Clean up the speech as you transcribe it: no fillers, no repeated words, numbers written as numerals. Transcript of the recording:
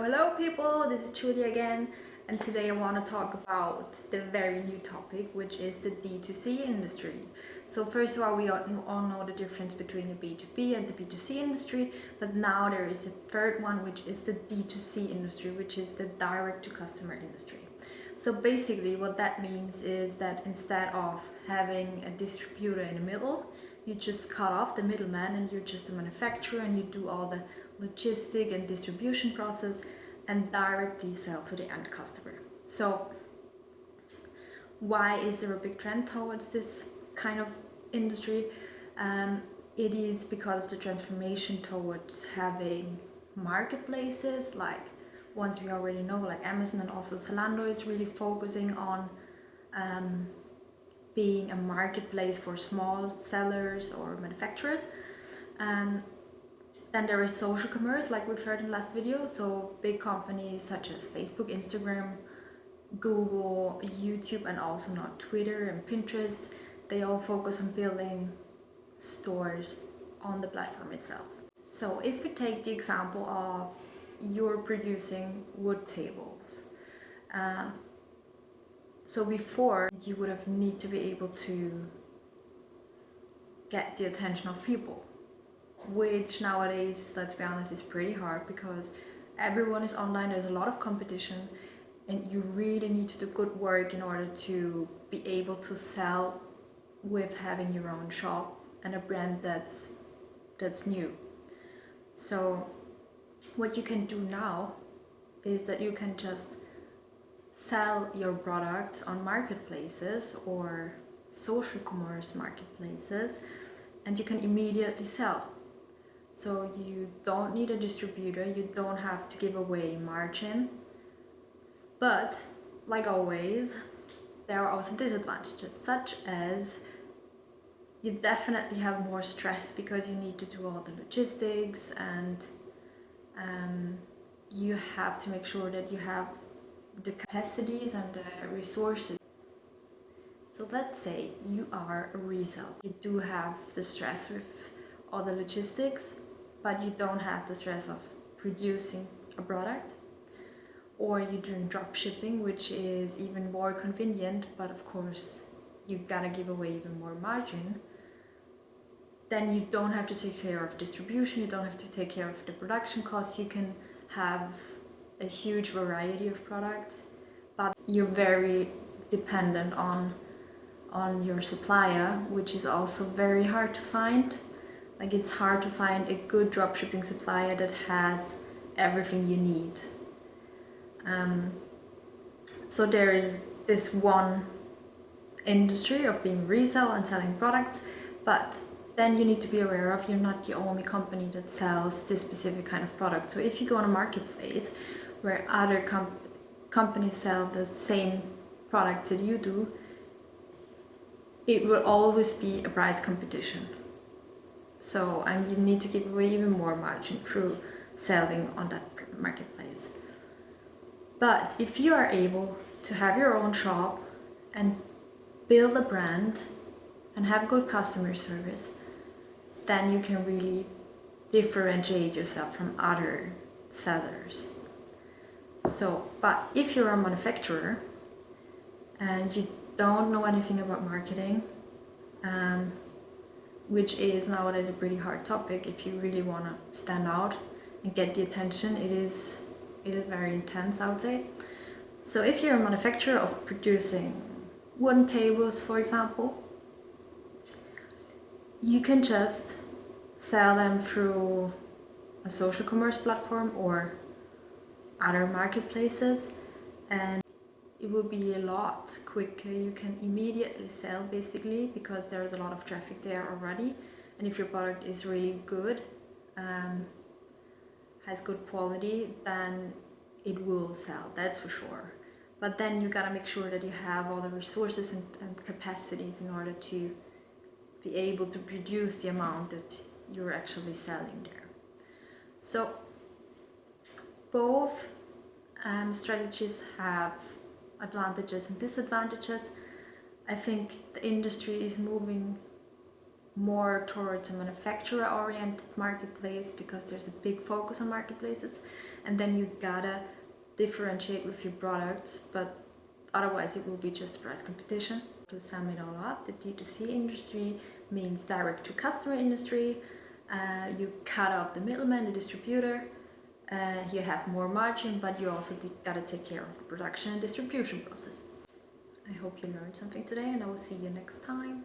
Hello people, this is Julia again, and today I want to talk about the very new topic, which is the D2C industry. So first of all, we all know the difference between the B2B and the B2C industry, but now there is a third one, which is the D2C industry, which is the direct to customer industry. So basically what that means is that instead of having a distributor in the middle, you just cut off the middleman and you're just a manufacturer and you do all the logistic and distribution process and directly sell to the end customer. So why is there a big trend towards this kind of industry? It is because of the transformation towards having marketplaces like ones we already know, like Amazon, and also Zalando is really focusing on being a marketplace for small sellers or manufacturers. Then there is social commerce, like we've heard in the last video. So big companies such as Facebook, Instagram, Google, YouTube, and also now Twitter and Pinterest, they all focus on building stores on the platform itself. So if we take the example of you're producing wood tables, so before you would have need to be able to get the attention of people, which nowadays, let's be honest, is pretty hard because everyone is online, there's a lot of competition, and you really need to do good work in order to be able to sell with having your own shop and a brand that's new. So what you can do now is that you can just sell your products on marketplaces or social commerce marketplaces, and you can immediately sell. So you don't need a distributor, you don't have to give away margin, but like always, there are also disadvantages, such as you definitely have more stress because you need to do all the logistics, and you have to make sure that you have the capacities and the resources. So let's say you are a reseller. You do have the stress with all the logistics, but you don't have the stress of producing a product. Or you're doing drop shipping, which is even more convenient, but of course you gotta give away even more margin. Then you don't have to take care of distribution, you don't have to take care of the production costs, you can have a huge variety of products, but you're very dependent on your supplier, which is also very hard to find. Like, it's hard to find a good dropshipping supplier that has everything you need. So there is this one industry of being resell and selling products, but then you need to be aware of you're not the only company that sells this specific kind of product. So if you go on a marketplace where other companies sell the same products that you do, it will always be a price competition. So, and you need to give away even more margin through selling on that marketplace. But if you are able to have your own shop and build a brand and have good customer service, then you can really differentiate yourself from other sellers. So, but if you're a manufacturer and you don't know anything about marketing, which is nowadays a pretty hard topic if you really want to stand out and get the attention, it is very intense, I would say. So if you're a manufacturer of producing wooden tables, for example, you can just sell them through a social commerce platform or other marketplaces, and it will be a lot quicker. You can immediately sell, basically, because there's a lot of traffic there already, and if your product is really good, has good quality, then it will sell, that's for sure. But then you gotta make sure that you have all the resources and capacities in order to be able to produce the amount that you're actually selling there. So both strategies have advantages and disadvantages. I think the industry is moving more towards a manufacturer-oriented marketplace because there's a big focus on marketplaces, and then you gotta differentiate with your products, but otherwise it will be just price competition. To sum it all up, the D2C industry means direct to customer industry. You cut off the middleman, the distributor. You have more margin, but you also gotta take care of the production and distribution process. I hope you learned something today, and I will see you next time.